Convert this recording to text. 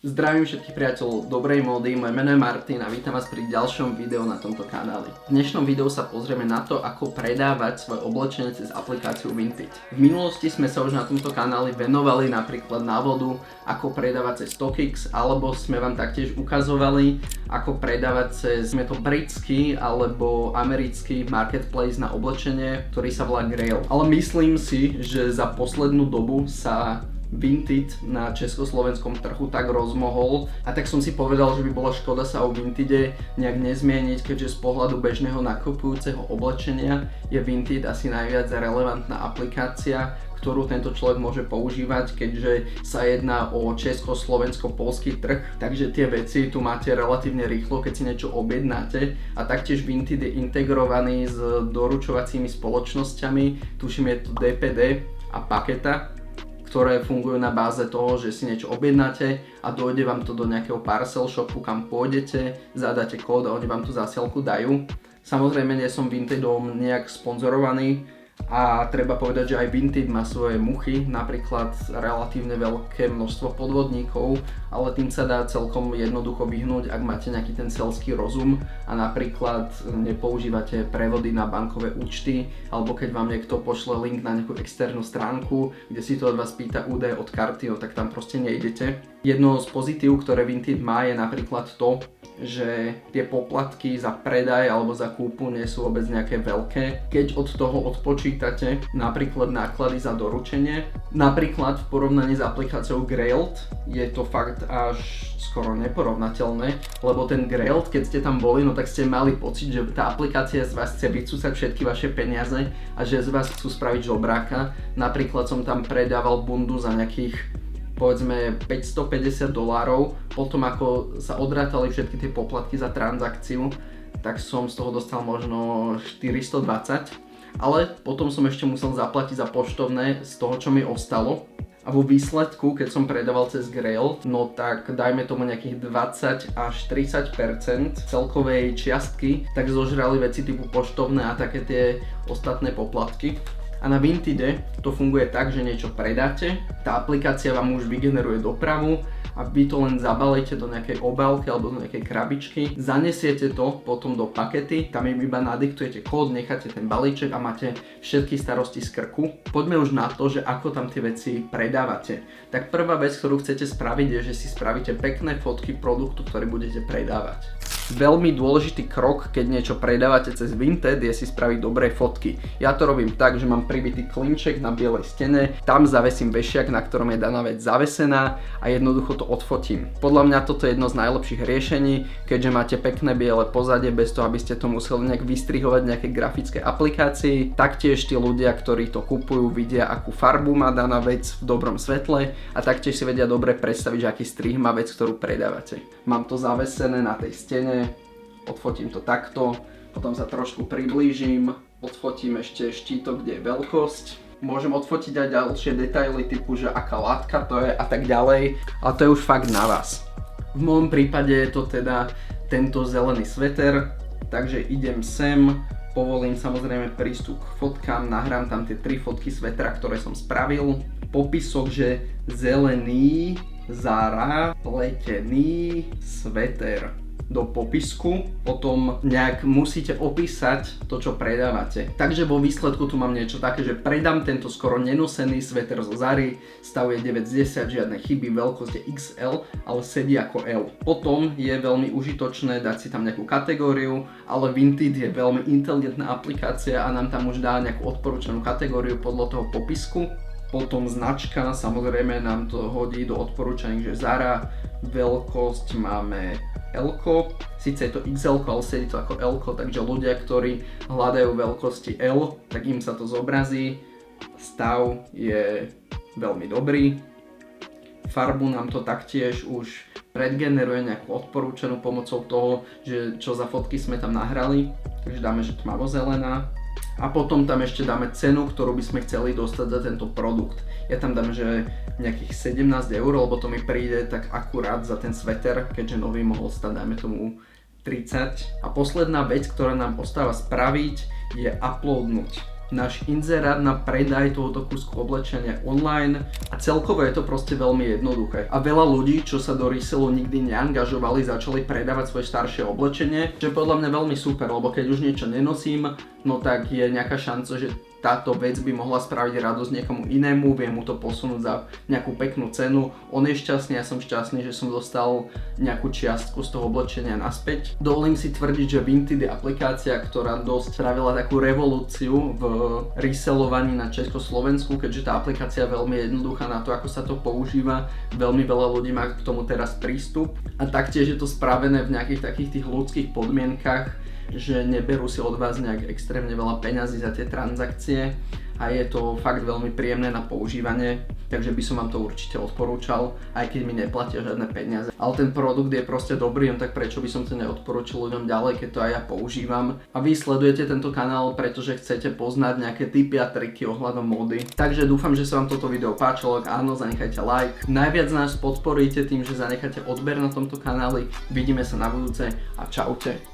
Zdravím všetkých priateľov dobrej módy, moje meno je Martin a vítam vás pri ďalšom videu na tomto kanáli. V dnešnom videu sa pozrieme na to, ako predávať svoje oblečenie cez aplikáciu Vinted. V minulosti sme sa už na tomto kanáli venovali napríklad návodu, ako predávať cez StockX, alebo sme vám taktiež ukazovali, ako predávať cez britský alebo americký marketplace na oblečenie, ktorý sa volá Grail. Ale myslím si, že za poslednú dobu sa Vinted na československom trhu tak rozmohol a tak som si povedal, že by bola škoda sa o Vintede nejak nezmieniť, keďže z pohľadu bežného nakupujúceho oblečenia je Vinted asi najviac relevantná aplikácia, ktorú tento človek môže používať, keďže sa jedná o československo-poľský trh, takže tie veci tu máte relatívne rýchlo, keď si niečo objednáte, a taktiež Vinted je integrovaný s doručovacími spoločnosťami, tuším je to DPD a Paketa, ktoré fungujú na báze toho, že si niečo objednáte a dojde vám to do nejakého parcel shopu, kam pôjdete, zadáte kód a oni vám tú zásielku dajú. Samozrejme nie som Vintedom nejak sponzorovaný a treba povedať, že aj Vinted má svoje muchy, napríklad relatívne veľké množstvo podvodníkov, ale tým sa dá celkom jednoducho vyhnúť, ak máte nejaký ten selský rozum a napríklad nepoužívate prevody na bankové účty, alebo keď vám niekto pošle link na nejakú externú stránku, kde si to od vás pýta údaje od karty, no tak tam proste nejdete. Jedno z pozitív, ktoré Vinted má, je napríklad to, že tie poplatky za predaj alebo za kúpu nie sú vôbec nejaké veľké. Keď od toho odpočítate napríklad náklady za doručenie, napríklad v porovnaní s aplikáciou Grailed je to fakt až skoro neporovnateľné, lebo ten Grailed, keď ste tam boli, no tak ste mali pocit, že tá aplikácia z vás chce vycúcať všetky vaše peniaze a že z vás chcú spraviť žobráka. Napríklad som tam predával bundu za nejakých povedzme $550, potom ako sa odrátali všetky tie poplatky za transakciu, tak som z toho dostal možno 420, ale potom som ešte musel zaplatiť za poštovné z toho, čo mi ostalo. A vo výsledku, keď som predával cez Grail, no tak dajme tomu nejakých 20 až 30% celkovej čiastky, tak zožrali veci typu poštovné a také tie ostatné poplatky. A na Vintede to funguje tak, že niečo predáte, tá aplikácia vám už vygeneruje dopravu a vy to len zabalíte do nejakej obálky alebo do nejakej krabičky, zanesiete to potom do pakety, tam im iba nadiktujete kód, necháte ten balíček a máte všetky starosti z krku. Poďme už na to, že ako tam tie veci predávate. Tak prvá vec, ktorú chcete spraviť, je, že si spravíte pekné fotky produktu, ktorý budete predávať. Veľmi dôležitý krok, keď niečo predávate cez Vinted, je si spraviť dobré fotky. Ja to robím tak, že mám pribitý klinček na bielej stene, tam zavesím vešiak, na ktorom je daná vec zavesená a jednoducho to odfotím. Podľa mňa toto je jedno z najlepších riešení, keďže máte pekné biele pozadie bez toho, aby ste to museli nejak vystrihovať v nejakej grafickej aplikácii. Taktiež tí ľudia, ktorí to kupujú, vidia, akú farbu má daná vec v dobrom svetle a taktiež si vedia dobre predstaviť, že aký strih má vec, ktorú predávate. Mám to zavesené na tej stene, odfotím to takto, potom sa trošku priblížim, odfotím ešte štítok, kde je veľkosť. Môžem odfotiť aj ďalšie detaily typu, že aká látka to je a tak ďalej, ale to je už fakt na vás. V môjom prípade je to teda tento zelený sveter, takže idem sem, povolím samozrejme prístup k fotkám, nahrám tam tie 3 fotky svetra, ktoré som spravil. Popisok, že zelený Zara pletený sveter do popisku, potom nejak musíte opísať to, čo predávate. Takže vo výsledku tu mám niečo také, že predám tento skoro nenosený sveter zo Zary, stav je 9 z 10, žiadne chyby, veľkosť je XL, ale sedí ako L. Potom je veľmi užitočné dať si tam nejakú kategóriu, ale Vinted je veľmi inteligentná aplikácia a nám tam už dá nejakú odporúčanú kategóriu podľa toho popisku. Potom značka, samozrejme nám to hodí do odporúčaní, že Zara, veľkosť máme L-ko, síce je to XL, ale sedí to ako L-ko, takže ľudia, ktorí hľadajú veľkosti L, tak im sa to zobrazí. Stav je veľmi dobrý. Farbu nám to taktiež už predgeneruje nejakú odporúčanú pomocou toho, že čo za fotky sme tam nahrali. Takže dáme, že tmavozelená. A potom tam ešte dáme cenu, ktorú by sme chceli dostať za tento produkt. Ja tam dám, že nejakých 17 €, lebo to mi príde tak akurát za ten sveter, keďže nový mohol stať, dajme tomu 30. A posledná vec, ktorá nám ostáva spraviť, je uploadnúť náš inzerát na predaj tohoto kúsku oblečenia online a celkovo je to proste veľmi jednoduché. A veľa ľudí, čo sa do resellu nikdy neangažovali, začali predávať svoje staršie oblečenie, čo je podľa mňa veľmi super, lebo keď už niečo nenosím, no tak je nejaká šanca, že táto vec by mohla spraviť radosť niekomu inému, viem mu to posunúť za nejakú peknú cenu, on je šťastný, ja som šťastný, že som dostal nejakú čiastku z toho oblečenia naspäť. Dovolím si tvrdiť, že Vinted je aplikácia, ktorá dosť spravila takú revolúciu v resellovaní na Československu, keďže tá aplikácia je veľmi jednoduchá na to, ako sa to používa, veľmi veľa ľudí má k tomu teraz prístup a taktiež je to spravené v nejakých takých tých ľudských podmienkach, že neberú si od vás nejak extrémne veľa peňazí za tie transakcie a je to fakt veľmi príjemné na používanie, takže by som vám to určite odporúčal, aj keď mi neplatia žiadne peniaze. Ale ten produkt je proste dobrý, tak prečo by som to neodporúčil ľuďom ďalej, keď to aj ja používam. A vy sledujete tento kanál, pretože chcete poznať nejaké tipy a triky ohľadom módy. Takže dúfam, že sa vám toto video páčilo, ak áno, zanechajte like. Najviac nás podporíte tým, že zanecháte odber na tomto kanáli. Vidíme sa na budúce a čaute.